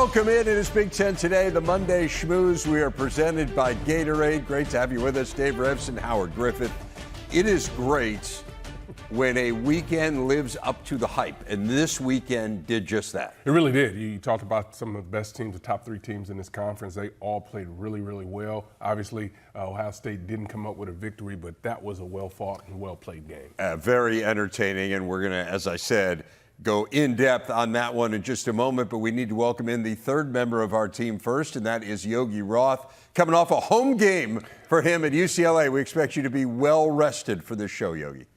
Welcome in. It is Big Ten Today, the Monday Schmooze. We are presented by Gatorade. Great to have you with us, Dave Revson, Howard Griffith. It is great when a weekend lives up to the hype, and this weekend did just that. It really did. You talked about some of the best teams, the top three teams in this conference. They all played really, really well. Obviously, Ohio State didn't come up with a victory, but that was a well-fought and well-played game. Very entertaining, and we're going to, as I said, go in depth on that one in just a moment, but we need to welcome in the third member of our team first, and that is Yogi Roth. Coming off a home game for him at UCLA, we expect you to be well rested for this show, Yogi.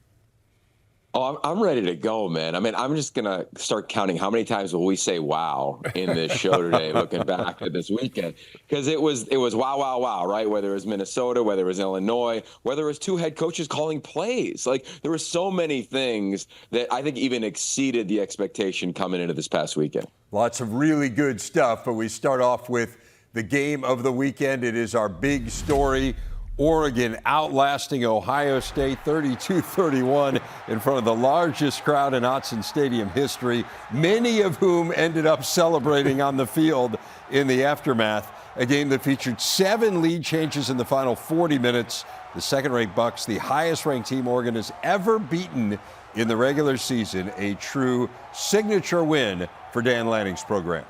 Oh, I'm ready to go, man. I mean, I'm just going to start counting how many times will we say wow in this show today, looking back at this weekend. Because it was wow, wow, wow, right? Whether it was Minnesota, whether it was Illinois, whether it was two head coaches calling plays. Like, there were so many things that I think even exceeded the expectation coming into this past weekend. Lots of really good stuff, but we start off with the game of the weekend. It is our big story. Oregon outlasting Ohio State 32-31 in front of the largest crowd in Autzen Stadium history, many of whom ended up celebrating on the field in the aftermath. A game that featured 7 lead changes in the final 40 minutes. The second-ranked Bucks, the highest-ranked team Oregon has ever beaten in the regular season, a true signature win for Dan Lanning's program.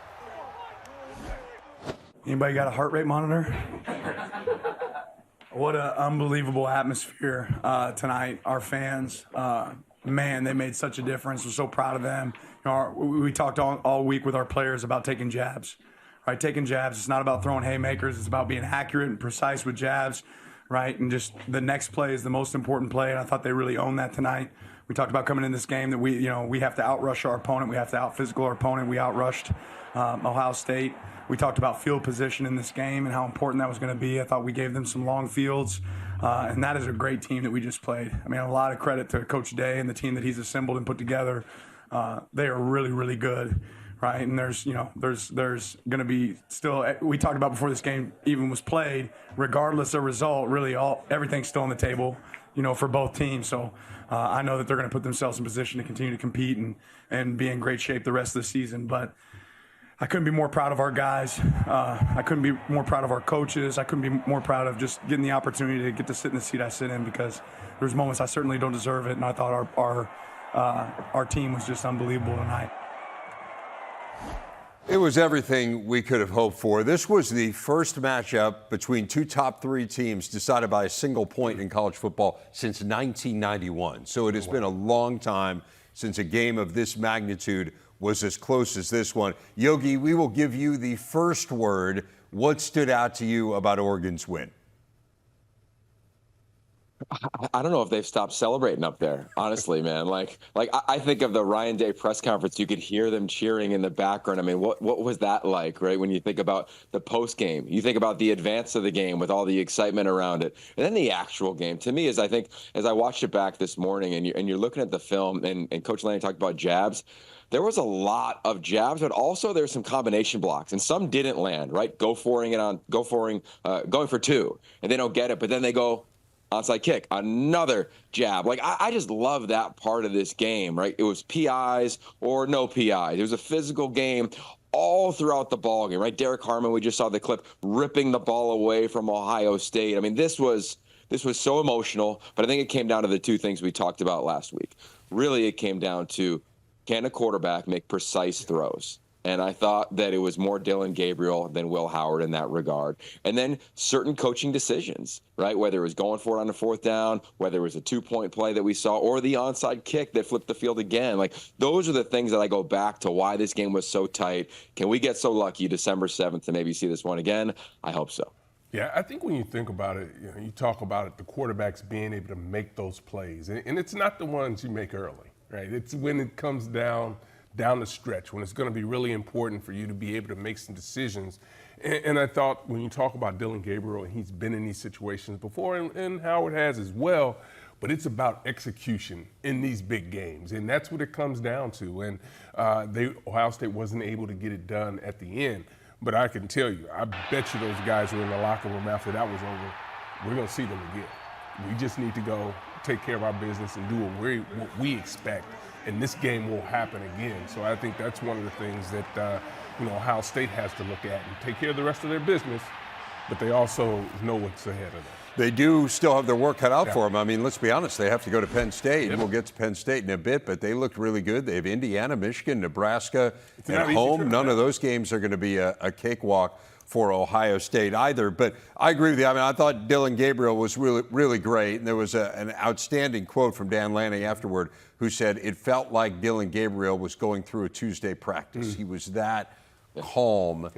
Anybody got a heart rate monitor? What an unbelievable atmosphere tonight. Our fans, man, they made such a difference. We're so proud of them. You know, we talked all week with our players about taking jabs, right? Taking jabs. It's not about throwing haymakers. It's about being accurate and precise with jabs, right? And just the next play is the most important play, and I thought they really owned that tonight. We talked about coming in this game that we have to outrush our opponent. We have to out-physical our opponent. We outrushed Ohio State. We talked about field position in this game and how important that was going to be. I thought we gave them some long fields, and that is a great team that we just played. I mean, a lot of credit to Coach Day and the team that he's assembled and put together. They are really, really good, right? And there's going to be still. We talked about before this game even was played, regardless of result. Really, everything's still on the table, for both teams. So I know that they're going to put themselves in position to continue to compete and be in great shape the rest of the season, but. I couldn't be more proud of our guys. I couldn't be more proud of our coaches. I couldn't be more proud of just getting the opportunity to get to sit in the seat I sit in, because there's moments I certainly don't deserve it, and I thought our team was just unbelievable tonight. It was everything we could have hoped for. This was the first matchup between two top 3 teams decided by a single point in college football since 1991. So it has been a long time since a game of this magnitude was as close as this one. Yogi, we will give you the first word. What stood out to you about Oregon's win? I don't know if they've stopped celebrating up there, honestly, man. Like I think of the Ryan Day press conference, you could hear them cheering in the background. I mean, what was that like, right? When you think about the post game, you think about the advance of the game with all the excitement around it, and then the actual game. To me, I think as I watched it back this morning, and you're looking at the film, and Coach Lanning talked about jabs. There was a lot of jabs, but also there's some combination blocks, and some didn't land, right? Going for 2, and they don't get it, but then they go onside kick, another jab. Like, I just love that part of this game, right? It was PIs or no PIs. It was a physical game all throughout the ball game, right? Derek Harmon, we just saw the clip, ripping the ball away from Ohio State. I mean, this was so emotional, but I think it came down to the 2 things we talked about last week. Really, it came down to, can a quarterback make precise throws? And I thought that it was more Dylan Gabriel than Will Howard in that regard. And then certain coaching decisions, right? Whether it was going for it on the 4th down, whether it was a 2-point play that we saw, or the onside kick that flipped the field again. Like, those are the things that I go back to why this game was so tight. Can we get so lucky December 7th to maybe see this one again? I hope so. Yeah, I think when you think about it, you talk about it, the quarterbacks being able to make those plays. And it's not the ones you make early, right? It's when it comes down the stretch, when it's going to be really important for you to be able to make some decisions. And I thought when you talk about Dylan Gabriel, and he's been in these situations before, and Howard has as well, but it's about execution in these big games, and that's what it comes down to. And Ohio State wasn't able to get it done at the end. But I can tell you, I bet you those guys were in the locker room after that was over. We're going to see them again. We just need to go take care of our business and do what we expect. and this game will happen again. So I think that's one of the things that Ohio State has to look at and take care of the rest of their business, but they also know what's ahead of them. They do still have their work cut out for them. I mean, let's be honest, they have to go to Penn State, and we'll get to Penn State in a bit, but they looked really good. They have Indiana, Michigan, Nebraska at home. None of those games are going to be a cakewalk for Ohio State either. But I agree with you. I mean, I thought Dylan Gabriel was really, really great, and there was an outstanding quote from Dan Lanning afterward who said it felt like Dylan Gabriel was going through a Tuesday practice. He was that calm.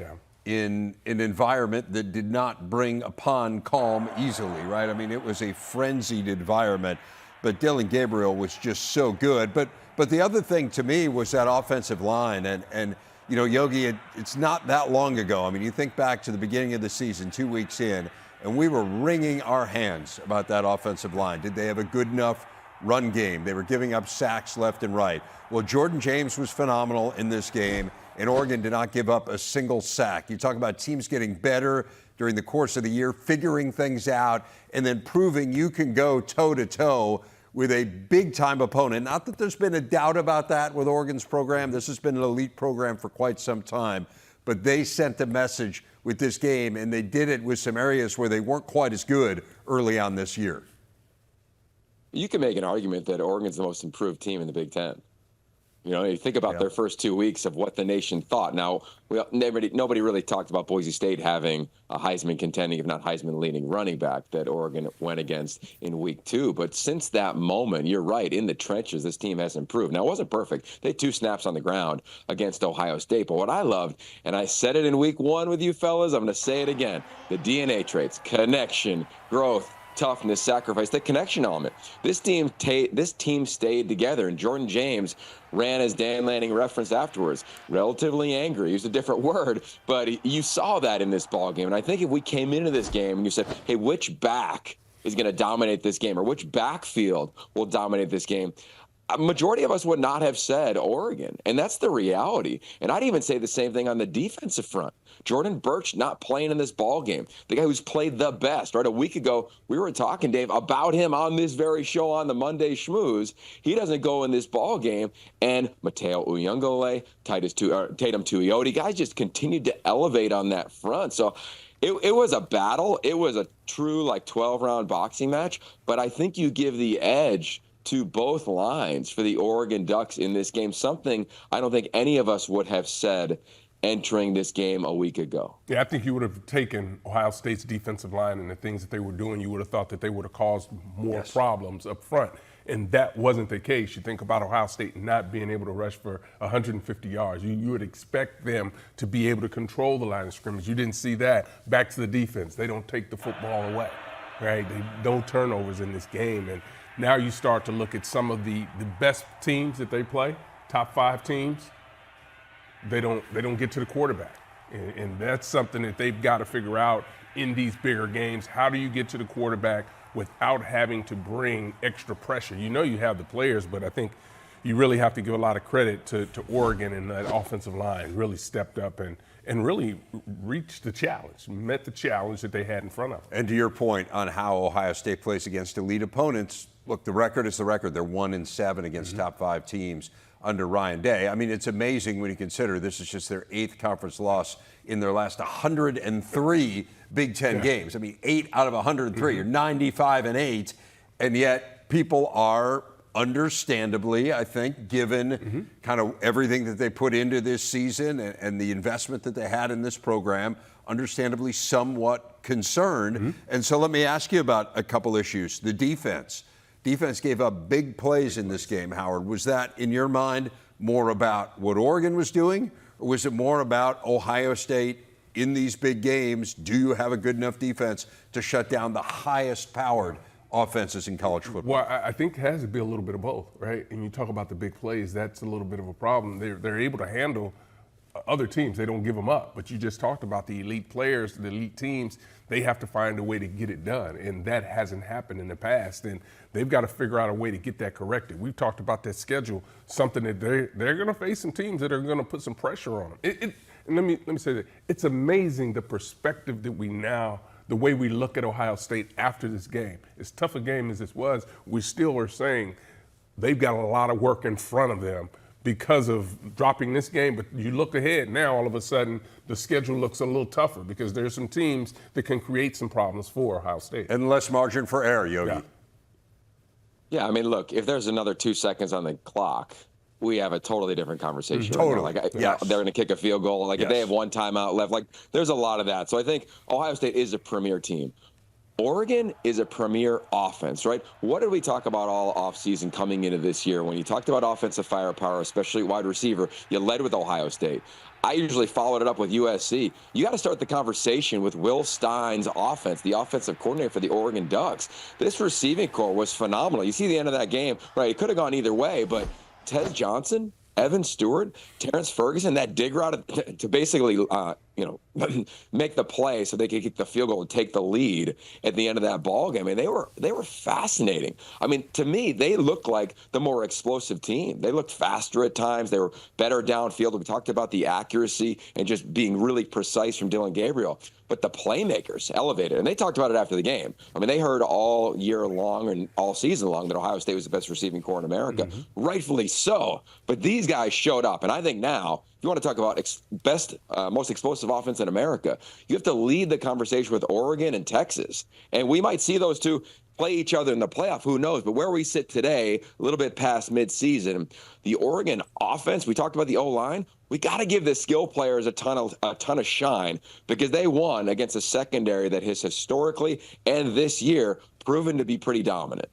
In an environment that did not bring upon calm easily, right? I mean, it was a frenzied environment, but Dylan Gabriel was just so good. But the other thing to me was that offensive line, and Yogi, it's not that long ago. I mean, you think back to the beginning of the season, 2 weeks in, and we were wringing our hands about that offensive line. Did they have a good enough run game? They were giving up sacks left and right. Well, Jordan James was phenomenal in this game, and Oregon did not give up a single sack. You talk about teams getting better during the course of the year, figuring things out, and then proving you can go toe-to-toe with a big-time opponent. Not that there's been a doubt about that with Oregon's program. This has been an elite program for quite some time. But they sent a message with this game, and they did it with some areas where they weren't quite as good early on this year. You can make an argument that Oregon's the most improved team in the Big Ten. You think about their first 2 weeks of what the nation thought. Now, nobody really talked about Boise State having a Heisman contending, if not Heisman leading running back that Oregon went against in week 2. But since that moment, you're right, in the trenches, this team has improved. Now, it wasn't perfect. They had 2 snaps on the ground against Ohio State. But what I loved, and I said it in week 1 with you fellas, I'm going to say it again, the DNA traits, connection, growth, toughness, sacrifice, the connection element. This team stayed together, and Jordan James ran, as Dan Lanning referenced afterwards, relatively angry. He used a different word, but you saw that in this ball game. And I think if we came into this game and you said, hey, which back is going to dominate this game, or which backfield will dominate this game, a majority of us would not have said Oregon, and that's the reality. And I'd even say the same thing on the defensive front. Jordan Birch not playing in this ball game, the guy who's played the best. Right, a week ago, we were talking, Dave, about him on this very show on the Monday Schmooze. He doesn't go in this ball game, and Mateo Uyunglele, Tatum Tuioti, guys just continued to elevate on that front. So it was a battle. It was a true 12-round boxing match, but I think you give the edge to both lines for the Oregon Ducks in this game, something I don't think any of us would have said entering this game a week ago. Yeah, I think you would have taken Ohio State's defensive line and the things that they were doing, you would have thought that they would have caused more problems up front. And that wasn't the case. You think about Ohio State not being able to rush for 150 yards. You would expect them to be able to control the line of scrimmage. You didn't see that. Back to the defense. They don't take the football away, right? No turnovers in this game. And now you start to look at some of the best teams that they play, top 5 teams. They don't get to the quarterback. And that's something that they've got to figure out in these bigger games. How do you get to the quarterback without having to bring extra pressure? You have the players, but I think you really have to give a lot of credit to Oregon, and that offensive line really stepped up and really reached the challenge, met the challenge that they had in front of them. And to your point on how Ohio State plays against elite opponents, look, the record is the record. They're 1-7 against top 5 teams under Ryan Day. I mean, it's amazing when you consider this is just their 8th conference loss in their last 103 Big Ten games. I mean, 8 out of 103. You're 95-8, and yet people are understandably, I think, given kind of everything that they put into this season and the investment that they had in this program, understandably somewhat concerned. And so let me ask you about a couple issues. The defense. Defense gave up big plays in this game, Howard. Was that, in your mind, more about what Oregon was doing, or was it more about Ohio State in these big games? Do you have a good enough defense to shut down the highest-powered offenses in college football? Well, I think it has to be a little bit of both, right? And you talk about the big plays, that's a little bit of a problem. They're able to handle other teams. They don't give them up. But you just talked about the elite players, the elite teams. They have to find a way to get it done, and that hasn't happened in the past. And they've got to figure out a way to get that corrected. We've talked about that schedule, something that they're going to face some teams that are going to put some pressure on them. And let me say that it's amazing the perspective that the way we look at Ohio State after this game. As tough a game as this was, we still are saying they've got a lot of work in front of them because of dropping this game. But you look ahead now, all of a sudden, the schedule looks a little tougher because there's some teams that can create some problems for Ohio State. And less margin for error, Yogi. Yeah. Yeah, I mean, look, if there's another 2 seconds on the clock, we have a totally different conversation. Totally. Like, Yes. they're going to kick a field goal. Like, Yes. if they have one timeout left, like, there's a lot of that. So I think Ohio State is a premier team. Oregon is a premier offense, right? What did we talk about all offseason coming into this year? When you talked about offensive firepower, especially wide receiver, you led with Ohio State. I usually followed it up with USC. You got to start the conversation with Will Stein's offense, the offensive coordinator for the Oregon Ducks. This receiving corps was phenomenal. You see the end of that game, right? It could have gone either way, but Ted Johnson, Evan Stewart, Terrence Ferguson, that dig route to basically, make the play so they could kick the field goal and take the lead at the end of that ball game. I mean, they were fascinating. I mean, to me, they looked like the more explosive team. They looked faster at times. They were better downfield. We talked about the accuracy and just being really precise from Dylan Gabriel. But the playmakers elevated, and they talked about it after the game. I mean, they heard all year long and all season long that Ohio State was the best receiving corps in America. Mm-hmm. Rightfully so. But these guys showed up, and I think now, if you want to talk about most explosive offense in America, you have to lead the conversation with Oregon and Texas. And we might see those two play each other in the playoff. Who knows? But where we sit today, a little bit past midseason, the Oregon offense, we talked about the O-line. We got to give the skill players a ton of shine because they won against a secondary that has historically and this year proven to be pretty dominant.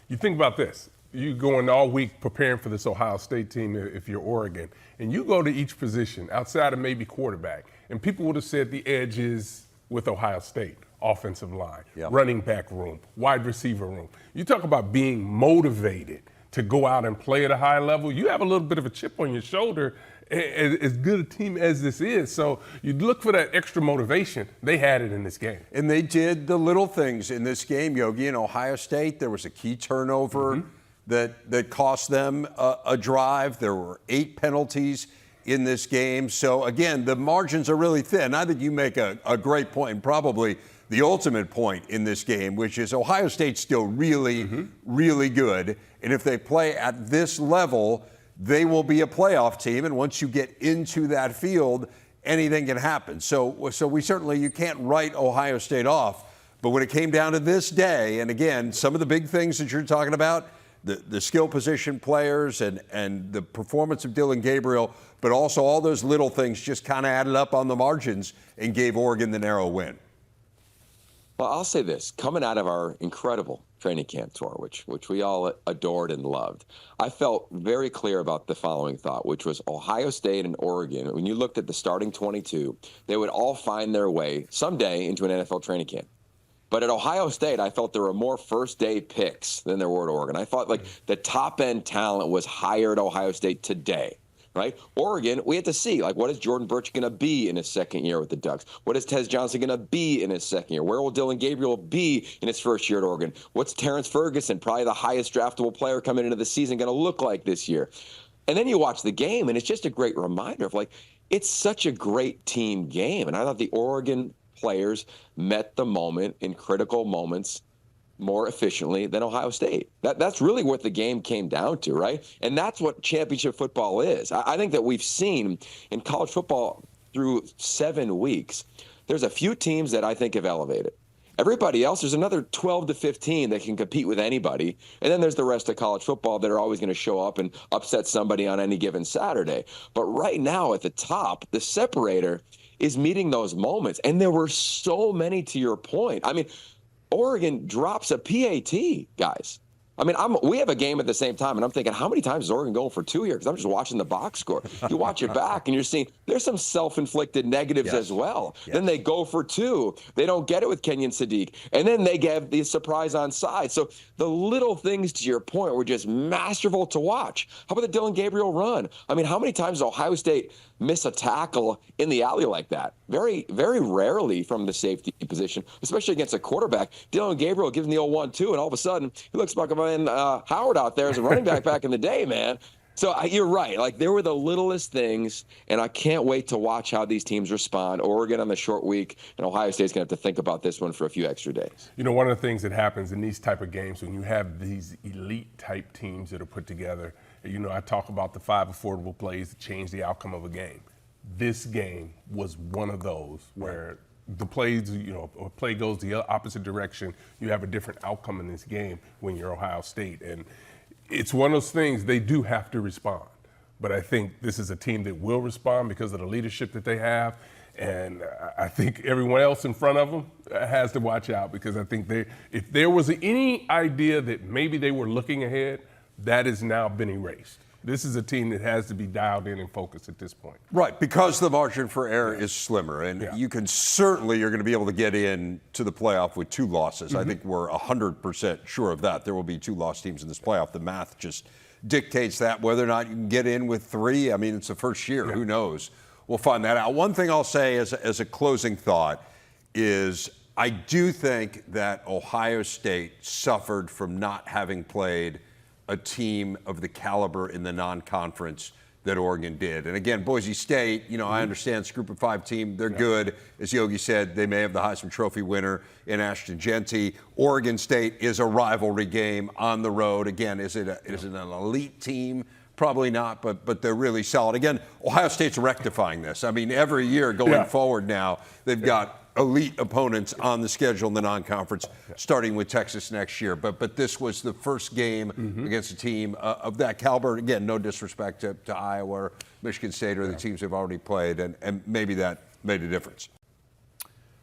You think about this. You going all week preparing for this Ohio State team if you're Oregon, and you go to each position outside of maybe quarterback, and people would have said the edge is with Ohio State. Offensive line, running back room, wide receiver room. You talk about being motivated to go out and play at a high level. You have a little bit of a chip on your shoulder, as good a team as this is. So you look for that extra motivation. They had it in this game. And they did the little things in this game, Yogi. In Ohio State, there was a key turnover that cost them a drive. There were 8 penalties in this game. So, again, the margins are really thin. I think you make a great point, and probably the ultimate point in this game, which is Ohio State's still really, really good. And if they play at this level, they will be a playoff team. And once you get into that field, anything can happen. So we certainly, you can't write Ohio State off. But when it came down to this day, and again, some of the big things that you're talking about, the skill position players and the performance of Dylan Gabriel, but also all those little things just kind of added up on the margins and gave Oregon the narrow win. Well, I'll say this. Coming out of our incredible training camp tour, which we all adored and loved, I felt very clear about the following thought, which was Ohio State and Oregon, when you looked at the starting 22, they would all find their way someday into an NFL training camp. But at Ohio State, I felt there were more first-day picks than there were at Oregon. I thought, like, the top-end talent was higher at Ohio State today. Right? Oregon, we had to see, like, what is Jordan Burch going to be in his second year with the Ducks? What is Tez Johnson going to be in his second year? Where will Dylan Gabriel be in his first year at Oregon? What's Terrence Ferguson, probably the highest draftable player coming into the season, going to look like this year? And then you watch the game, and it's just a great reminder of, like, it's such a great team game. And I thought the Oregon players met the moment in critical moments more efficiently than Ohio State. That's really what the game came down to, right? And that's what championship football is. I think that we've seen in college football through 7 weeks, there's a few teams that I think have elevated. Everybody else, there's another 12 to 15 that can compete with anybody. And then there's the rest of college football that are always going to show up and upset somebody on any given Saturday. But right now at the top, the separator is meeting those moments. And there were so many, to your point. I mean, Oregon drops a PAT, guys. I mean, we have a game at the same time, and I'm thinking, how many times is Oregon going for 2 here? Because I'm just watching the box score. You watch it back, and you're seeing there's some self-inflicted negatives as well. Yes. Then they go for 2. They don't get it with Kenyon Sadiq. And then they get the surprise on side. So the little things, to your point, were just masterful to watch. How about the Dylan Gabriel run? I mean, how many times does Ohio State miss a tackle in the alley like that? Very, very rarely from the safety position, especially against a quarterback. Dylan Gabriel gives him the 0-1-2, and all of a sudden, he looks like Howard out there as a running back in the day, man. So you're right. Like, there were the littlest things, and I can't wait to watch how these teams respond. Oregon on the short week, and Ohio State's going to have to think about this one for a few extra days. You know, one of the things that happens in these type of games when you have these elite-type teams that are put together, you know, I talk about the 5 affordable plays that change the outcome of a game. This game was one of those where the plays, you know, a play goes the opposite direction. You have a different outcome in this game when you're Ohio State. And it's one of those things, they do have to respond. But I think this is a team that will respond because of the leadership that they have. And I think everyone else in front of them has to watch out, because I think if there was any idea that maybe they were looking ahead, that has now been erased. This is a team that has to be dialed in and focused at this point. Right, because the margin for error is slimmer. And you're going to be able to get in to the playoff with 2 losses. I think we're 100% sure of that. There will be 2 lost teams in this playoff. The math just dictates that. Whether or not you can get in with 3, I mean, it's the first year. Who knows? We'll find that out. One thing I'll say as a closing thought is I do think that Ohio State suffered from not having played a team of the caliber in the non-conference that Oregon did. And again, Boise State, you know, I understand it's a group of 5 team. They're good. As Yogi said, they may have the Heisman Trophy winner in Ashton Genty. Oregon State is a rivalry game on the road. Again, is it an elite team? Probably not, but they're really solid. Again, Ohio State's rectifying this. I mean, every year going forward now, they've got elite opponents on the schedule in the non-conference, starting with Texas next year. But this was the first game against a team of that caliber. Again, no disrespect to Iowa or Michigan State or the teams they've already played, and maybe that made a difference.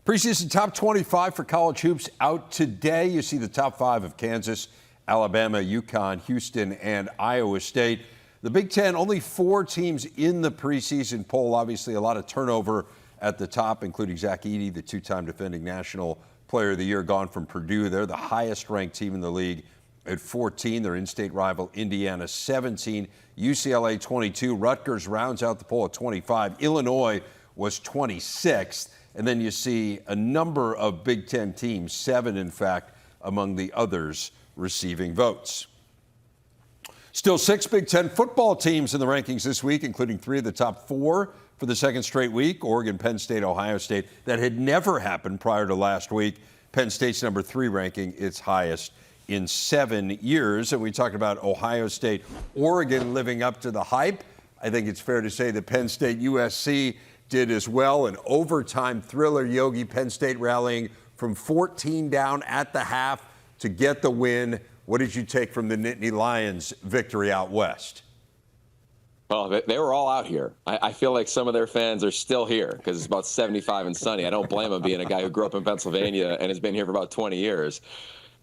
Preseason top 25 for college hoops out today. You see the top 5 of Kansas, Alabama, UConn, Houston, and Iowa State. The Big Ten, only 4 teams in the preseason poll. Obviously, a lot of turnover at the top, including Zach Edey, the 2-time defending National Player of the Year, gone from Purdue. They're the highest-ranked team in the league at 14. Their in-state rival, Indiana, 17. UCLA, 22. Rutgers rounds out the poll at 25. Illinois was 26th. And then you see a number of Big Ten teams, 7, in fact, among the others receiving votes. Still 6 Big Ten football teams in the rankings this week, including 3 of the top 4 for the second straight week. Oregon, Penn State, Ohio State. That had never happened prior to last week. Penn State's number 3 ranking, its highest in 7 years. And we talked about Ohio State, Oregon living up to the hype. I think it's fair to say that Penn State, USC did as well. An overtime thriller, Yogi. Penn State rallying from 14 down at the half to get the win. What did you take from the Nittany Lions' victory out west? Well, they were all out here. I feel like some of their fans are still here because it's about 75 and sunny. I don't blame them, being a guy who grew up in Pennsylvania and has been here for about 20 years.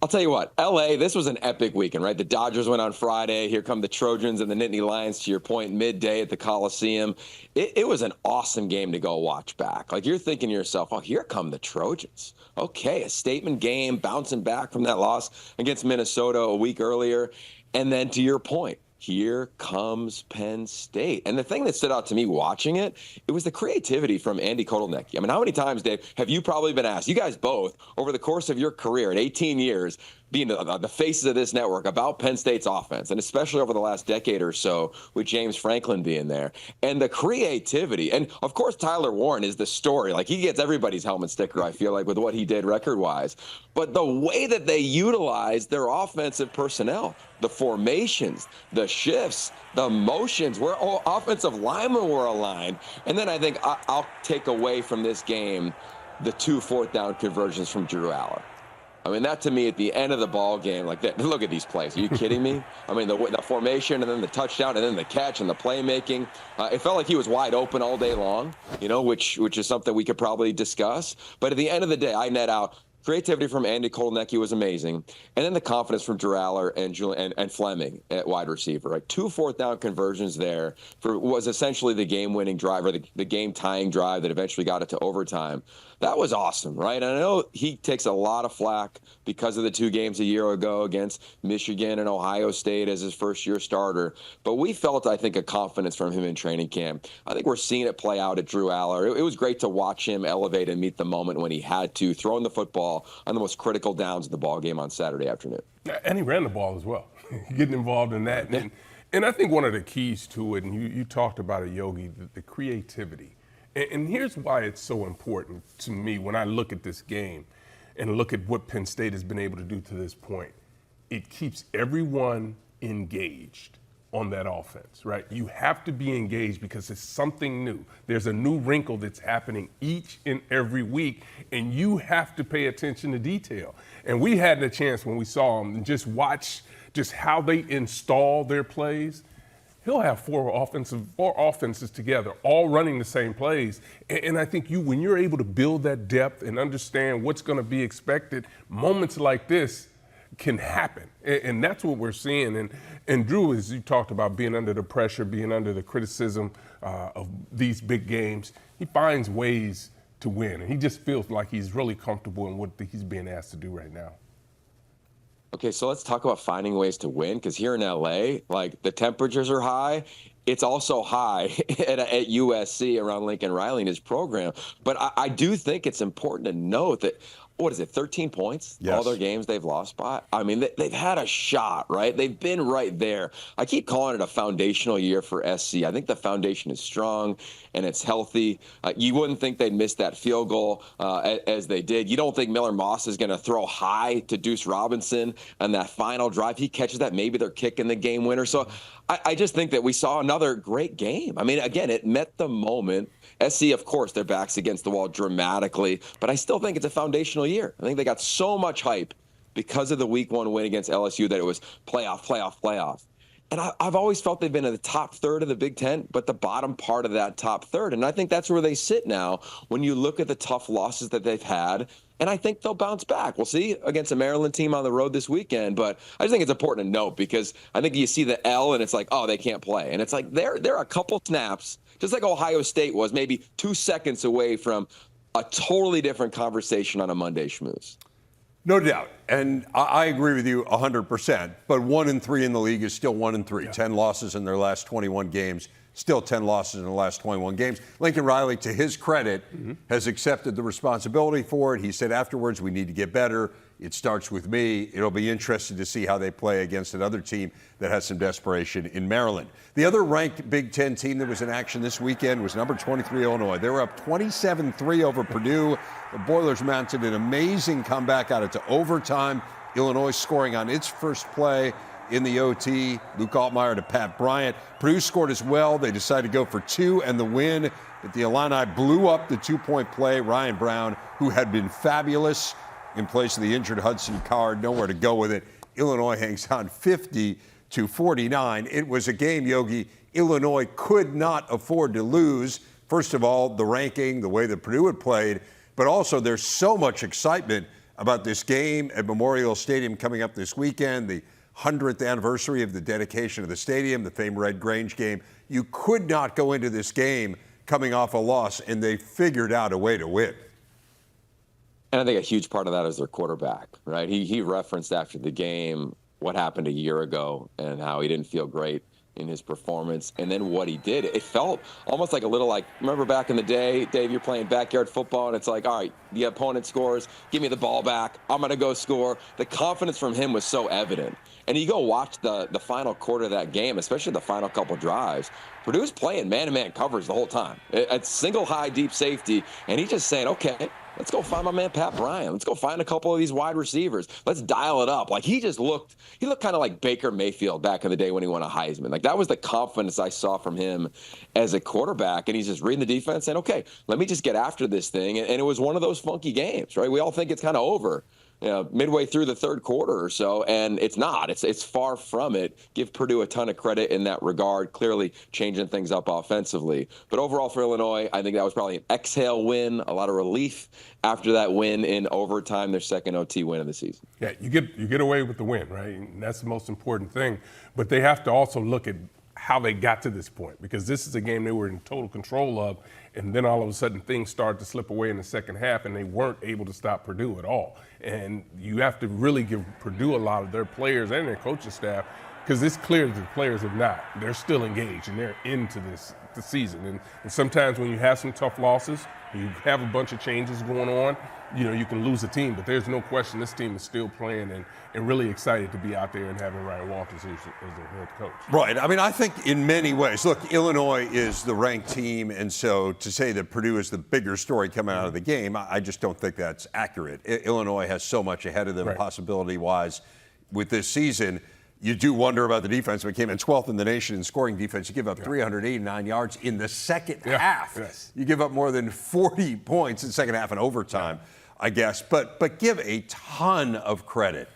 I'll tell you what, L.A., this was an epic weekend, right? The Dodgers went on Friday. Here come the Trojans and the Nittany Lions, to your point, midday at the Coliseum. It was an awesome game to go watch back. Like, you're thinking to yourself, oh, here come the Trojans. Okay, a statement game, bouncing back from that loss against Minnesota a week earlier. And then, to your point, here comes Penn State. And the thing that stood out to me watching it was the creativity from Andy Kotelnicki. I mean, how many times, Dave, have you probably been asked, you guys both, over the course of your career at 18 years, being the faces of this network, about Penn State's offense, and especially over the last decade or so with James Franklin being there, and the creativity. And, of course, Tyler Warren is the story. Like, he gets everybody's helmet sticker, I feel like, with what he did record-wise. But the way that they utilized their offensive personnel, the formations, the shifts, the motions, where offensive linemen were aligned. And then I think I'll take away from this game the 2 fourth-down conversions from Drew Aller. I mean, that to me at the end of the ball game, like that. Look at these plays. Are you kidding me? I mean, the formation and then the touchdown and then the catch and the playmaking. It felt like he was wide open all day long, you know, which is something we could probably discuss. But at the end of the day, I net out creativity from Andy Kotelnicki was amazing, and then the confidence from Drew Aller and Fleming at wide receiver. Like 2 fourth-down conversions there for what was essentially the game-winning drive, or the game-tying drive that eventually got it to overtime. That was awesome, right? And I know he takes a lot of flack because of the 2 games a year ago against Michigan and Ohio State as his first-year starter. But we felt, I think, a confidence from him in training camp. I think we're seeing it play out at Drew Aller. It was great to watch him elevate and meet the moment when he had to, throwing the football on the most critical downs of the ball game on Saturday afternoon. And he ran the ball as well, getting involved in that. And I think one of the keys to it, and you talked about it, Yogi, the creativity. And here's why it's so important to me when I look at this game and look at what Penn State has been able to do to this point. It keeps everyone engaged on that offense, right? You have to be engaged because it's something new. There's a new wrinkle that's happening each and every week, and you have to pay attention to detail. And we had the chance when we saw them and just watch just how they install their plays. He'll have four offenses together, all running the same plays. And I think when you're able to build that depth and understand what's going to be expected, moments like this can happen. And that's what we're seeing. And Drew, as you talked about being under the pressure, being under the criticism of these big games, he finds ways to win. And he just feels like he's really comfortable in what he's being asked to do right now. Okay, so let's talk about finding ways to win, because here in LA, like, the temperatures are high. It's also high at USC around Lincoln Riley and his program. But I do think it's important to note that, what is it, 13 points? Yes. All their games they've lost by? I mean, they've had a shot, right? They've been right there. I keep calling it a foundational year for SC. I think the foundation is strong and it's healthy. You wouldn't think they'd miss that field goal as they did. You don't think Miller Moss is going to throw high to Deuce Robinson on that final drive. He catches that, maybe they're kicking the game winner. So I just think that we saw another great game. I mean, again, it met the moment. SC, of course, their back's against the wall dramatically, but I still think it's a foundational year. I think they got so much hype because of the week 1 win against LSU that it was playoff. And I've always felt they've been in the top third of the Big Ten, but the bottom part of that top third. And I think that's where they sit now when you look at the tough losses that they've had. And I think they'll bounce back. We'll see against a Maryland team on the road this weekend. But I just think it's important to note, because I think you see the L and it's like, oh, they can't play. And it's like they're a couple snaps, just like Ohio State was, maybe 2 seconds away from a totally different conversation on a Monday schmooze. No doubt. And I agree with you 100%. But 1-3 in the league is still 1-3. Yeah. 10 losses in their last 21 games. Still 10 losses in the last 21 games. Lincoln Riley, to his credit, has accepted the responsibility for it. He said afterwards, we need to get better. It starts with me. It'll be interesting to see how they play against another team that has some desperation in Maryland. The other ranked Big Ten team that was in action this weekend was number 23 Illinois. They were up 27-3 over Purdue. The Boilers mounted an amazing comeback out into overtime. Illinois scoring on its first play in the OT. Luke Altmaier to Pat Bryant. Purdue scored as well. They decided to go for 2 and the win. But the Illini blew up the 2-point play. Ryan Brown, who had been fabulous in place of the injured Hudson Card, nowhere to go with it. Illinois hangs on 50-49. It was a game, Yogi, Illinois could not afford to lose. First of all, the ranking, the way that Purdue had played, but also there's so much excitement about this game at Memorial Stadium coming up this weekend, the 100th anniversary of the dedication of the stadium, the famed Red Grange game. You could not go into this game coming off a loss, and they figured out a way to win. And I think a huge part of that is their quarterback, right? He referenced after the game what happened a year ago and how he didn't feel great in his performance, and then what he did. It felt almost like a little like, remember back in the day, Dave, you're playing backyard football, and it's like, all right, the opponent scores, give me the ball back, I'm going to go score. The confidence from him was so evident. And you go watch the final quarter of that game, especially the final couple drives, Purdue's playing man-to-man coverage the whole time. It's single high, deep safety, and he's just saying, okay, let's go find my man Pat Bryant. Let's go find a couple of these wide receivers. Let's dial it up. Like, he looked kind of like Baker Mayfield back in the day when he won a Heisman. Like, that was the confidence I saw from him as a quarterback. And he's just reading the defense saying, okay, let me just get after this thing. And it was one of those funky games, right? We all think it's kind of over, midway through the third quarter or so, and it's not. It's far from it. Give Purdue a ton of credit in that regard, clearly changing things up offensively. But overall for Illinois, I think that was probably an exhale win, a lot of relief after that win in overtime, their second OT win of the season. Yeah, you get away with the win, right? And that's the most important thing. But they have to also look at how they got to this point, because this is a game they were in total control of, and then all of a sudden things started to slip away in the second half, and they weren't able to stop Purdue at all. And you have to really give Purdue a lot of their players and their coaching staff, because it's clear that the players have not. They're still engaged, and they're into the season. And sometimes when you have some tough losses, You have a bunch of changes going on, you can lose a team, but there's no question this team is still playing and really excited to be out there and having Ryan Walters as their head coach. Right. I mean, I think in many ways, look, Illinois is the ranked team, and so to say that Purdue is the bigger story coming out of the game, I just don't think that's accurate. Illinois has so much ahead of them possibility-wise with this season. You do wonder about the defense. We came in 12th in the nation in scoring defense. You give up 389 yards in the second half. Yes. You give up more than 40 points in the second half in overtime, I guess. But give a ton of credit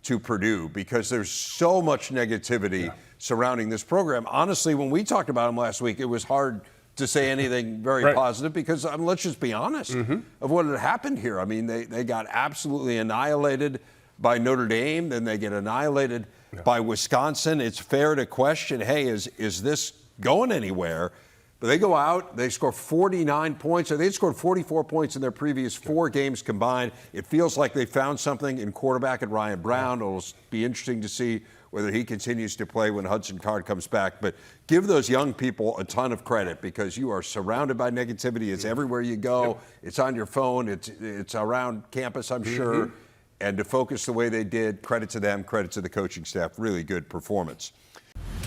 to Purdue because there's so much negativity surrounding this program. Honestly, when we talked about them last week, it was hard to say anything very positive because let's just be honest of what had happened here. I mean, they got absolutely annihilated by Notre Dame, then they get annihilated by Wisconsin. It's fair to question, hey, is this going anywhere? But they go out, they score 49 points. They scored 44 points in their previous 4 games combined. It feels like they found something in quarterback at Ryan Brown. It'll be interesting to see whether he continues to play when Hudson Card comes back. But give those young people a ton of credit because you are surrounded by negativity. It's everywhere you go. It's on your phone. It's around campus, I'm sure. And to focus the way they did, credit to them, credit to the coaching staff. Really good performance.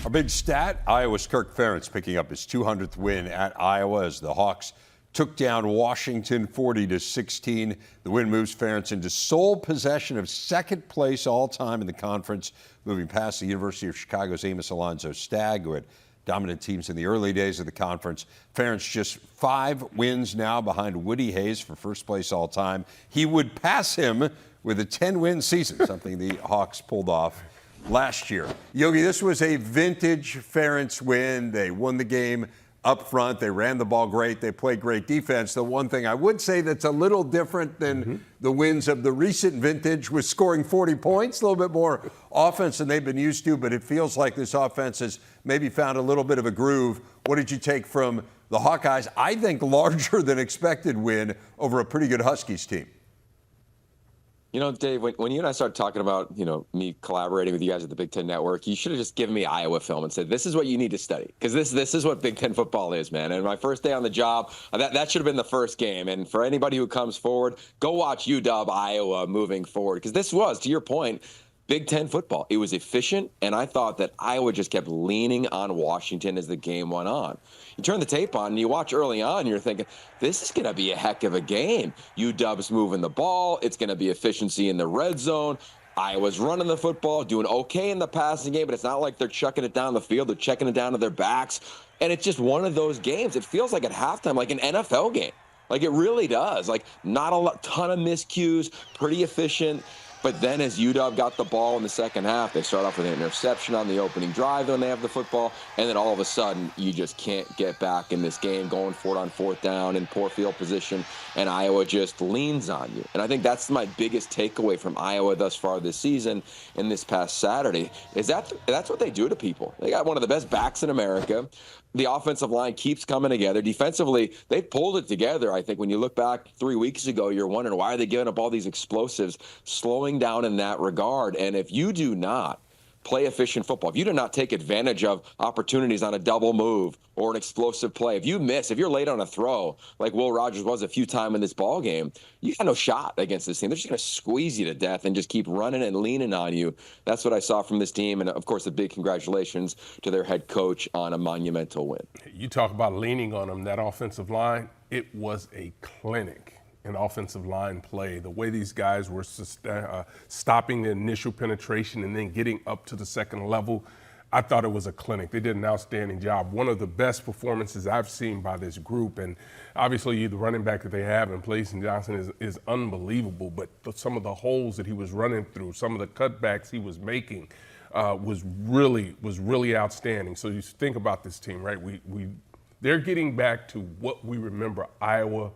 Our big stat, Iowa's Kirk Ferentz picking up his 200th win at Iowa as the Hawks took down Washington 40-16. The win moves Ferentz into sole possession of second place all-time in the conference, moving past the University of Chicago's Amos Alonzo Stagg, who had dominant teams in the early days of the conference. Ferentz just 5 wins now behind Woody Hayes for first place all-time. He would pass him with a 10-win season, something the Hawks pulled off last year. Yogi, this was a vintage Ferentz win. They won the game up front. They ran the ball great. They played great defense. The one thing I would say that's a little different than the wins of the recent vintage was scoring 40 points, a little bit more offense than they've been used to, but it feels like this offense has maybe found a little bit of a groove. What did you take from the Hawkeyes? I think larger than expected win over a pretty good Huskies team. Dave, when you and I started talking about, me collaborating with you guys at the Big Ten Network, you should have just given me Iowa film and said, this is what you need to study. Because this is what Big Ten football is, man. And my first day on the job, that should have been the first game. And for anybody who comes forward, go watch UW Iowa moving forward. Because this was, to your point, Big Ten football. It was efficient, and I thought that Iowa just kept leaning on Washington as the game went on. You turn the tape on, and you watch early on, and you're thinking, this is going to be a heck of a game. UW's moving the ball. It's going to be efficiency in the red zone. Iowa's running the football, doing okay in the passing game, but it's not like they're chucking it down the field. They're checking it down to their backs. And it's just one of those games. It feels like at halftime, like an NFL game. Like it really does. Like not a ton of miscues, pretty efficient. But then as UW got the ball in the second half, they start off with an interception on the opening drive when they have the football, and then all of a sudden you just can't get back in this game, going for it on 4th down in poor field position, and Iowa just leans on you. And I think that's my biggest takeaway from Iowa thus far this season and this past Saturday, is that's what they do to people. They got one of the best backs in America. The offensive line keeps coming together. Defensively, they pulled it together. I think when you look back 3 weeks ago, you're wondering, why are they giving up all these explosives, slowing down in that regard? And if you do not play efficient football, if you do not take advantage of opportunities on a double move or an explosive play, if you're late on a throw, like Will Rogers was a few times in this ball game, you got no shot against this team. They're just going to squeeze you to death and just keep running and leaning on you. That's what I saw from this team. And, of course, a big congratulations to their head coach on a monumental win. You talk about leaning on them, that offensive line, it was a clinic in offensive line play. The way these guys were stopping the initial penetration and then getting up to the second level, I thought it was a clinic. They did an outstanding job. One of the best performances I've seen by this group. And obviously the running back that they have in place, and Johnson, is unbelievable. But some of the holes that he was running through, some of the cutbacks he was making was really outstanding. So you think about this team, right? They're getting back to what we remember Iowa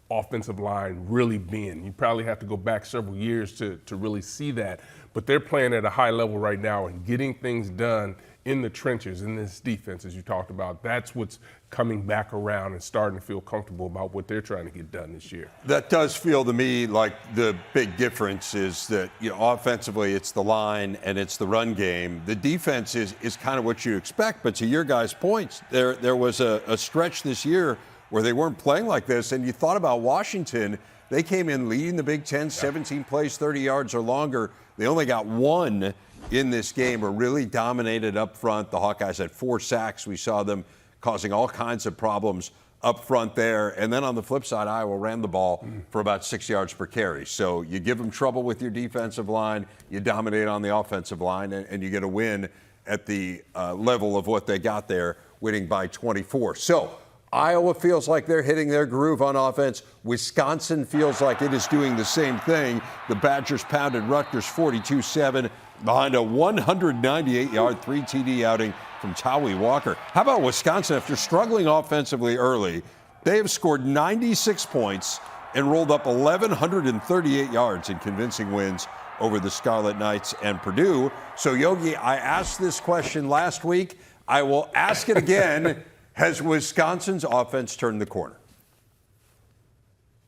offensive line really being. You probably have to go back several years to really see that. But they're playing at a high level right now and getting things done in the trenches, in this defense, as you talked about. That's what's coming back around and starting to feel comfortable about what they're trying to get done this year. That does feel to me like the big difference is that, offensively it's the line and it's the run game. The defense is kind of what you expect, but to your guys' points, there was a stretch this year where they weren't playing like this. And you thought about Washington, they came in leading the Big Ten, 17 plays, 30 yards or longer. They only got one in this game, or really dominated up front. The Hawkeyes had 4 sacks. We saw them causing all kinds of problems up front there. And then on the flip side, Iowa ran the ball for about 6 yards per carry. So you give them trouble with your defensive line, you dominate on the offensive line, and you get a win at the level of what they got there, winning by 24. So Iowa feels like they're hitting their groove on offense. Wisconsin feels like it is doing the same thing. The Badgers pounded Rutgers 42-7 behind a 198-yard 3 TD outing from Tawi Walker. How about Wisconsin? After struggling offensively early, they have scored 96 points and rolled up 1,138 yards in convincing wins over the Scarlet Knights and Purdue. So, Yogi, I asked this question last week. I will ask it again. Has Wisconsin's offense turned the corner?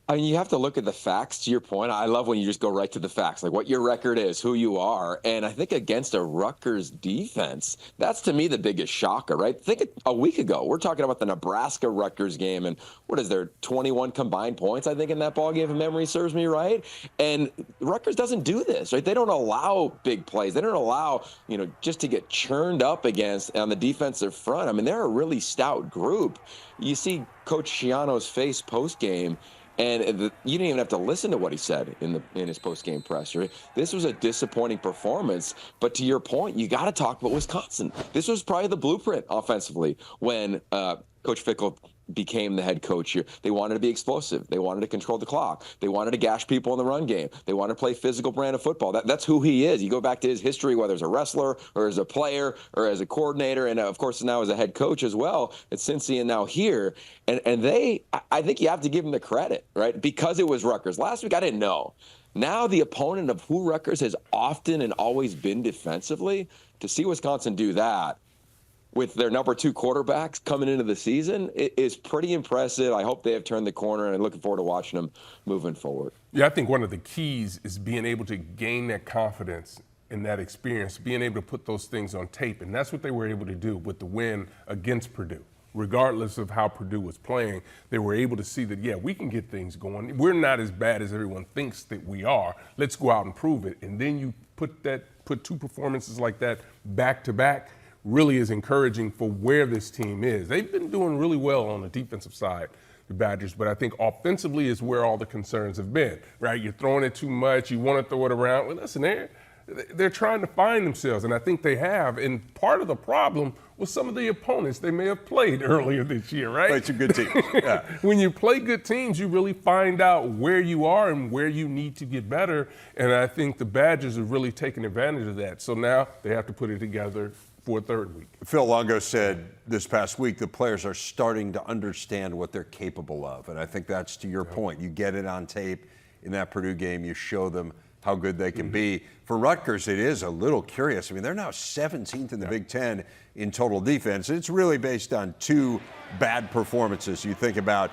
I mean, you have to look at the facts, to your point. I love when you just go right to the facts, like what your record is, who you are. And I think against a Rutgers defense, that's to me the biggest shocker, right? Think a week ago, we're talking about the Nebraska-Rutgers game, and what is there, 21 combined points, I think, in that ball game, if memory serves me right? And Rutgers doesn't do this, right? They don't allow big plays. They don't allow, just to get churned up against on the defensive front. I mean, they're a really stout group. You see Coach Schiano's face post-game, and you didn't even have to listen to what he said in his post-game presser. This was a disappointing performance. But to your point, you got to talk about Wisconsin. This was probably the blueprint offensively when Coach Fickell became the head coach here. They wanted to be explosive. They wanted to control the clock. They wanted to gash people in the run game. They wanted to play physical brand of football. That's who he is. You go back to his history, whether as a wrestler or as a player or as a coordinator, and of course now as a head coach as well at Cincy and now here. And I think you have to give him the credit, right? Because it was Rutgers. Last week I didn't know. Now the opponent of who Rutgers has often and always been defensively, to see Wisconsin do that with their number 2 quarterbacks coming into the season, it is pretty impressive. I hope they have turned the corner, and I'm looking forward to watching them moving forward. Yeah, I think one of the keys is being able to gain that confidence and that experience, being able to put those things on tape. And that's what they were able to do with the win against Purdue. Regardless of how Purdue was playing, they were able to see that, yeah, we can get things going. We're not as bad as everyone thinks that we are. Let's go out and prove it. And then you put 2 performances like that back to back, really is encouraging for where this team is. They've been doing really well on the defensive side, the Badgers, but I think offensively is where all the concerns have been, right? You're throwing it too much. You want to throw it around. Well, listen, they're trying to find themselves, and I think they have. And part of the problem was some of the opponents they may have played earlier this year, right? Played some good teams. Yeah. When you play good teams, you really find out where you are and where you need to get better, and I think the Badgers have really taken advantage of that. So now they have to put it together for a third week. Phil Longo said this past week the players are starting to understand what they're capable of. And I think that's to your point. You get it on tape in that Purdue game. You show them how good they can be. For Rutgers, it is a little curious. I mean, they're now 17th in the Big Ten in total defense. It's really based on 2 bad performances. You think about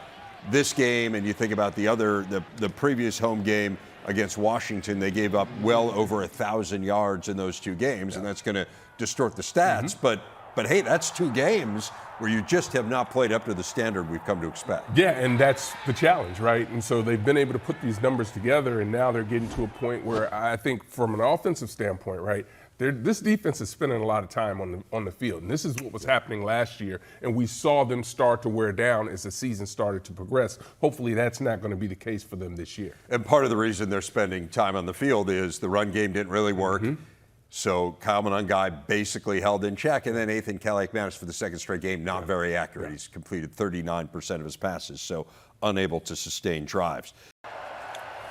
this game and you think about the previous home game against Washington. They gave up well over 1,000 yards in those 2 games, and that's going to distort the stats. But hey, that's 2 games where you just have not played up to the standard we've come to expect. Yeah, and that's the challenge, right? And so they've been able to put these numbers together, and now they're getting to a point where I think from an offensive standpoint, right, this defense is spending a lot of time on the field. And this is what was happening last year, and we saw them start to wear down as the season started to progress. Hopefully that's not going to be the case for them this year. And part of the reason they're spending time on the field is the run game didn't really work. So Kyle Monangai basically held in check, and then Nathan Kaliak-Manis for the 2nd straight game, not very accurate. He's completed 39% of his passes, so unable to sustain drives.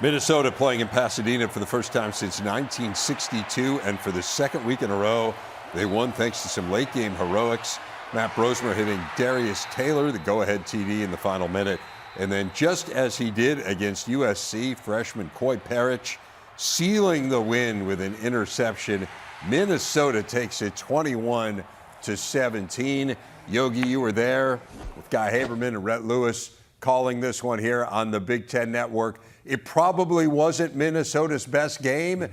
Minnesota playing in Pasadena for the first time since 1962, and for the 2nd week in a row, they won thanks to some late-game heroics. Matt Brosmer hitting Darius Taylor, the go-ahead TD in the final minute. And then just as he did against USC, freshman Coy Parrish sealing the win with an interception. Minnesota takes it 21-17. Yogi, you were there with Guy Haberman and Rhett Lewis calling this one here on the Big Ten Network. It probably wasn't Minnesota's best game,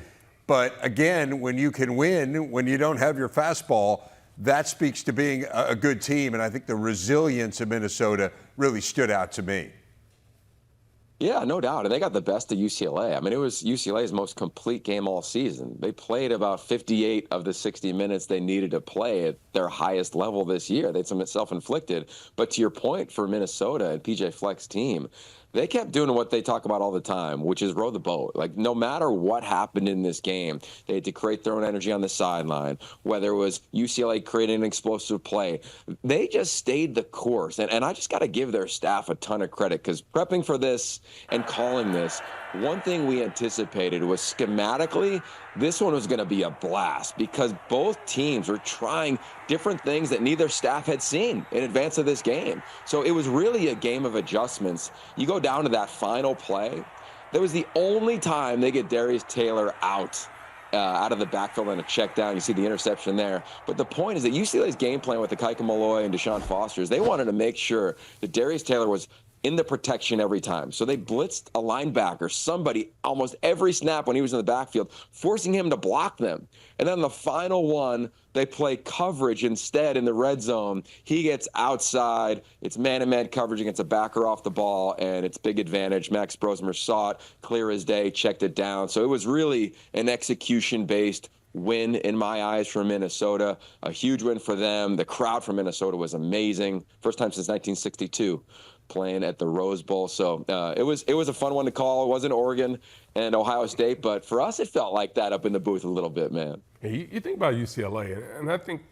but again, when you can win, when you don't have your fastball, that speaks to being a good team, and I think the resilience of Minnesota really stood out to me. Yeah, no doubt. And they got the best of UCLA. I mean, it was UCLA's most complete game all season. They played about 58 of the 60 minutes they needed to play at their highest level this year. They had some self-inflicted. But to your point, for Minnesota and PJ Fleck's team, they kept doing what they talk about all the time, which is row the boat. Like, no matter what happened in this game, they had to create their own energy on the sideline, whether it was UCLA creating an explosive play. They just stayed the course. And I just got to give their staff a ton of credit, because prepping for this and calling this, one thing we anticipated was schematically, this one was going to be a blast, because both teams were trying different things that neither staff had seen in advance of this game. So it was really a game of adjustments. You go down to that final play, that was the only time they get Darius Taylor out of the backfield on a check down. You see the interception there. But the point is that UCLA's game plan with the Kaika Malloy and Deshaun Foster is they wanted to make sure that Darius Taylor was in the protection every time. So they blitzed a linebacker, somebody, almost every snap when he was in the backfield, forcing him to block them. And then the final one, they play coverage instead in the red zone. He gets outside. It's man-to-man coverage against a backer off the ball, and it's big advantage. Max Brosmer saw it, clear as day, checked it down. So it was really an execution-based win in my eyes for Minnesota. A huge win for them. The crowd for Minnesota was amazing. First time since 1962. Playing at the Rose Bowl. So it was a fun one to call. It wasn't Oregon and Ohio State, but for us, it felt like that up in the booth a little bit, man. Hey, you think about UCLA, and I think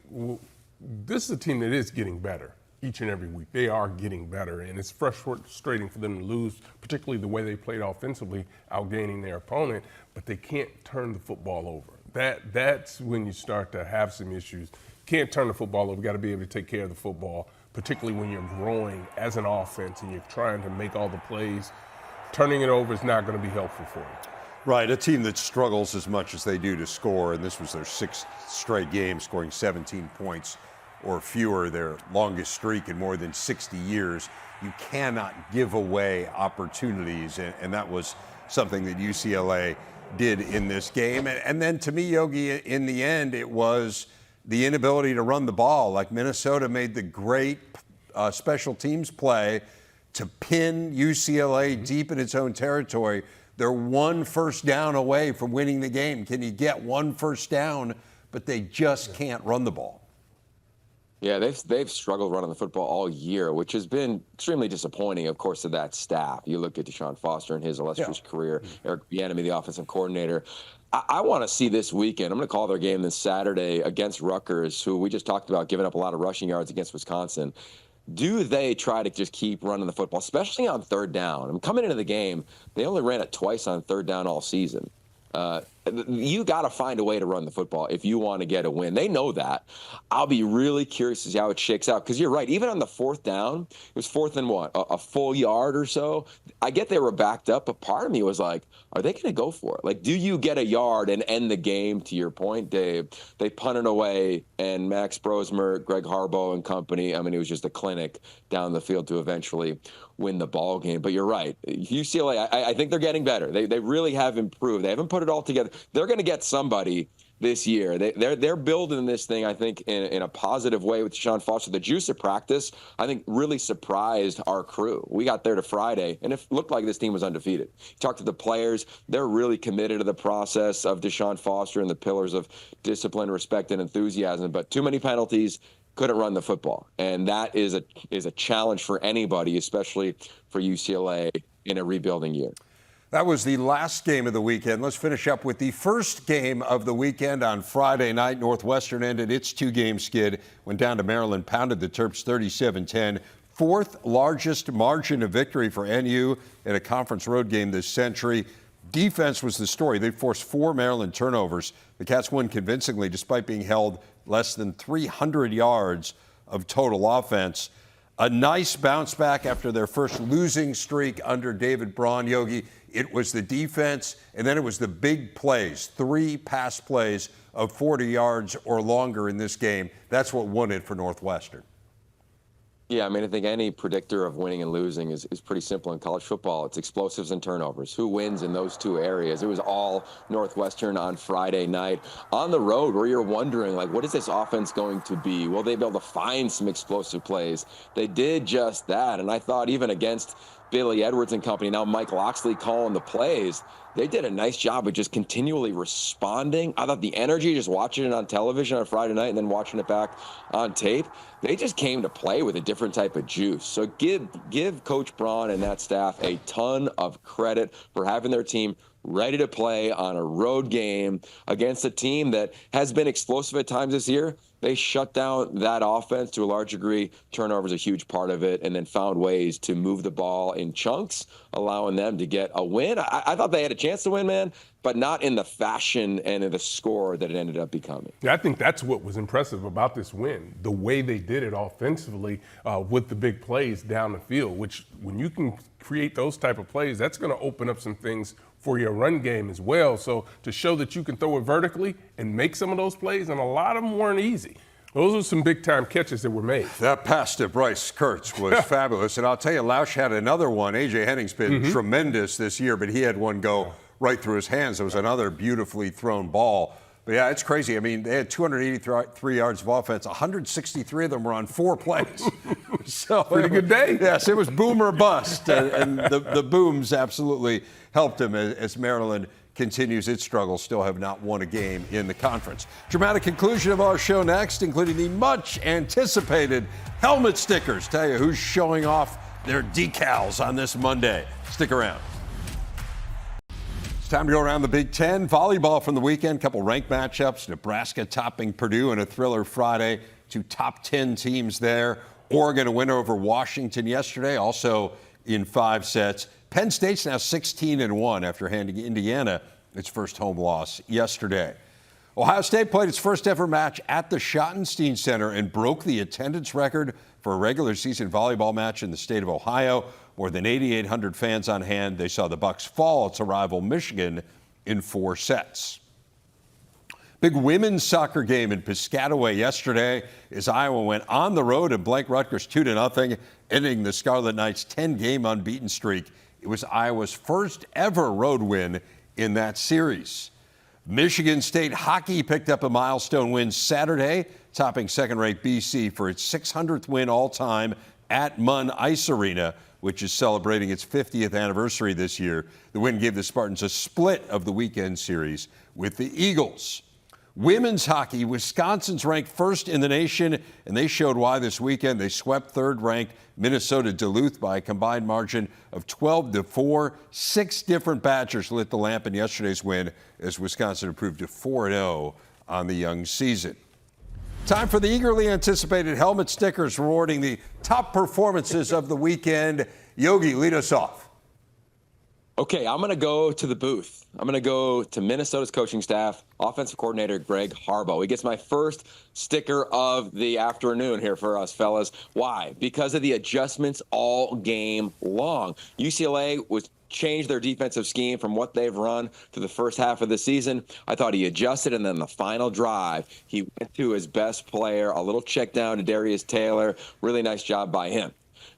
this is a team that is getting better each and every week. They are getting better, and it's frustrating for them to lose, particularly the way they played offensively, outgaining their opponent, but they can't turn the football over. That's when you start to have some issues. Can't turn the football over. You got to be able to take care of the football, particularly when you're growing as an offense and you're trying to make all the plays. Turning it over is not going to be helpful for you. Right, a team that struggles as much as they do to score, and this was their 6th straight game, scoring 17 points or fewer, their longest streak in more than 60 years. You cannot give away opportunities, and that was something that UCLA did in this game. And then to me, Yogi, in the end, it was the inability to run the ball. Like, Minnesota made the great special teams play to pin UCLA deep in its own territory. They're one first down away from winning the game. Can you get one first down? But they just can't run the ball. Yeah, they've struggled running the football all year, which has been extremely disappointing, of course, to that staff. You look at Deshaun Foster and his illustrious career, Eric Bieniemy, the offensive coordinator. I want to see this weekend. I'm going to call their game this Saturday against Rutgers, who we just talked about giving up a lot of rushing yards against Wisconsin. Do they try to just keep running the football, especially on third down? I mean, coming into the game, they only ran it twice on third down all season. You got to find a way to run the football if you want to get a win. They know that. I'll be really curious to see how it shakes out, because you're right. Even on the fourth down, it was fourth and what, a full yard or so. I get they were backed up, but part of me was like, are they going to go for it? Like, do you get a yard and end the game? To your point, Dave, they punted away, and Max Brosmer, Greg Harbaugh and company, I mean, it was just a clinic down the field to eventually win the ball game. But you're right. UCLA, I think they're getting better. They really have improved. They haven't put it all together. They're going to get somebody this year. They're building this thing, I think, in a positive way with Deshaun Foster. The juice of practice, I think, really surprised our crew. We got there to Friday, and it looked like this team was undefeated. You talk to the players, they're really committed to the process of Deshaun Foster and the pillars of discipline, respect, and enthusiasm. But too many penalties, couldn't run the football. And that is a challenge for anybody, especially for UCLA in a rebuilding year. That was the last game of the weekend. Let's finish up with the first game of the weekend on Friday night. Northwestern ended its 2-game skid, went down to Maryland, pounded the Terps 37-10. 4th largest margin of victory for NU in a conference road game this century. Defense was the story. They forced 4 Maryland turnovers. The Cats won convincingly despite being held less than 300 yards of total offense. A nice bounce back after their first losing streak under David Braun. Yogi, it was the defense, and then it was the big plays, 3 pass plays of 40 yards or longer in this game. That's what won it for Northwestern. Yeah, I mean, I think any predictor of winning and losing is pretty simple in college football. It's explosives and turnovers. Who wins in those two areas? It was all Northwestern on Friday night. On the road, where you're wondering, like, what is this offense going to be? Will they be able to find some explosive plays? They did just that, and I thought even against Billy Edwards and company, now Mike Loxley calling the plays, they did a nice job of just continually responding. I thought the energy, just watching it on television on Friday night and then watching it back on tape, they just came to play with a different type of juice. So give Coach Braun and that staff a ton of credit for having their team ready to play on a road game against a team that has been explosive at times this year. They shut down that offense to a large degree. Turnovers a huge part of it, and then found ways to move the ball in chunks, allowing them to get a win. I thought they had a chance to win, man, but not in the fashion and in the score that it ended up becoming. Yeah, I think that's what was impressive about this win, the way they did it offensively with the big plays down the field, which when you can create those type of plays, that's going to open up some things for your run game as well. So to show that you can throw it vertically and make some of those plays, and a lot of them weren't easy. Those are some big-time catches that were made. That pass to Bryce Kurtz was fabulous. And I'll tell you, Lausch had another one. A.J. Henning's been tremendous this year, but he had one go right through his hands. It was another beautifully thrown ball. But, yeah, it's crazy. I mean, they had 283 yards of offense. 163 of them were on 4 plays. So pretty good day. Yes, it was boom or bust. And the booms absolutely helped him as Maryland continues its struggle, still have not won a game in the conference. Dramatic conclusion of our show next, including the much anticipated helmet stickers. Tell you who's showing off their decals on this Monday. Stick around. It's time to go around the Big Ten. Volleyball from the weekend, couple ranked matchups. Nebraska topping Purdue in a thriller Friday. 2 top 10 teams there. Oregon a win over Washington yesterday, also in 5 sets. Penn State's now 16-1 after handing Indiana its first home loss yesterday. Ohio State played its first ever match at the Schottenstein Center and broke the attendance record for a regular season volleyball match in the state of Ohio. More than 8,800 fans on hand. They saw the Bucks fall to rival Michigan in 4 sets. Big women's soccer game in Piscataway yesterday as Iowa went on the road and blanked Rutgers 2-0, ending the Scarlet Knights' 10-game unbeaten streak. It was Iowa's first ever road win in that series. Michigan State hockey picked up a milestone win Saturday, topping second-rate BC for its 600th win all-time at Munn Ice Arena, which is celebrating its 50th anniversary this year. The win gave the Spartans a split of the weekend series with the Eagles. Women's hockey, Wisconsin's ranked first in the nation, and they showed why this weekend. They swept third-ranked Minnesota Duluth by a combined margin of 12-4. 6 different Badgers lit the lamp in yesterday's win as Wisconsin improved to 4-0 on the young season. Time for the eagerly anticipated helmet stickers rewarding the top performances of the weekend. Yogi, lead us off. Okay, I'm going to go to the booth. I'm going to go to Minnesota's coaching staff, offensive coordinator Greg Harbaugh. He gets my first sticker of the afternoon here for us, fellas. Why? Because of the adjustments all game long. UCLA changed their defensive scheme from what they've run to the first half of the season. I thought he adjusted, and then the final drive, he went to his best player, a little check down to Darius Taylor. Really nice job by him.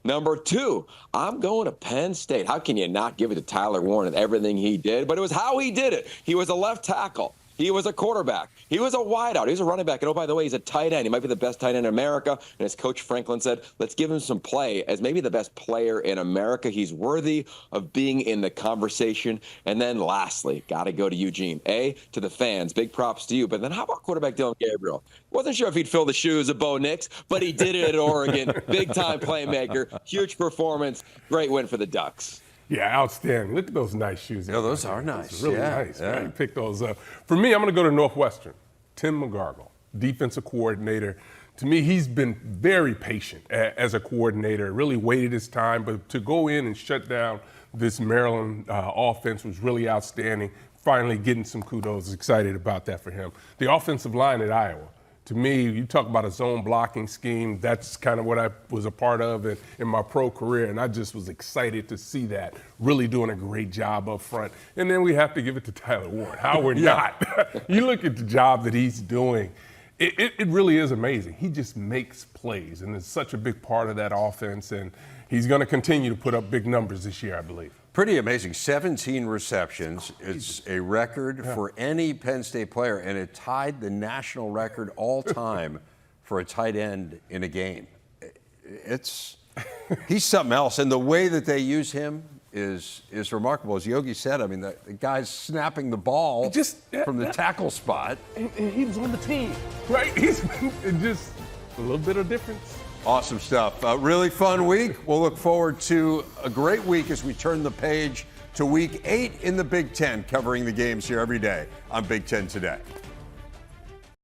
Number 2, I'm going to Penn State. How can you not give it to Tyler Warren and everything he did? But it was how he did it. He was a left tackle. He was a quarterback. He was a wideout. He was a running back. And oh, by the way, he's a tight end. He might be the best tight end in America. And as Coach Franklin said, let's give him some play. As maybe the best player in America, he's worthy of being in the conversation. And then lastly, got to go to Eugene. To the fans, big props to you. But then how about quarterback Dylan Gabriel? Wasn't sure if he'd fill the shoes of Bo Nix, but he did it at Oregon. Big-time playmaker, huge performance, great win for the Ducks. Yeah, outstanding. Look at those nice shoes. Yeah, those are nice. Really nice. Yeah. Man. You pick those up. For me, I'm going to go to Northwestern. Tim McGargle, defensive coordinator. To me, he's been very patient as a coordinator, really waited his time. But to go in and shut down this Maryland offense was really outstanding. Finally getting some kudos. Excited about that for him. The offensive line at Iowa. To me, you talk about a zone blocking scheme. That's kind of what I was a part of in my pro career, and I just was excited to see that. Really doing a great job up front. And then we have to give it to Tyler Warren. How we're not. You look at the job that he's doing. It really is amazing. He just makes plays, and it's such a big part of that offense, and he's going to continue to put up big numbers this year, I believe. Pretty amazing. 17 receptions. It's a record for any Penn State player, and it tied the national record all time for a tight end in a game. He's something else, and the way that they use him is remarkable. As Yogi said, I mean, the guy's snapping the ball from the tackle spot. And he was on the team, right? He's just a little bit of difference. Awesome stuff. Really fun week. We'll look forward to a great week as we turn the page to week 8 in the Big Ten, covering the games here every day on Big Ten Today.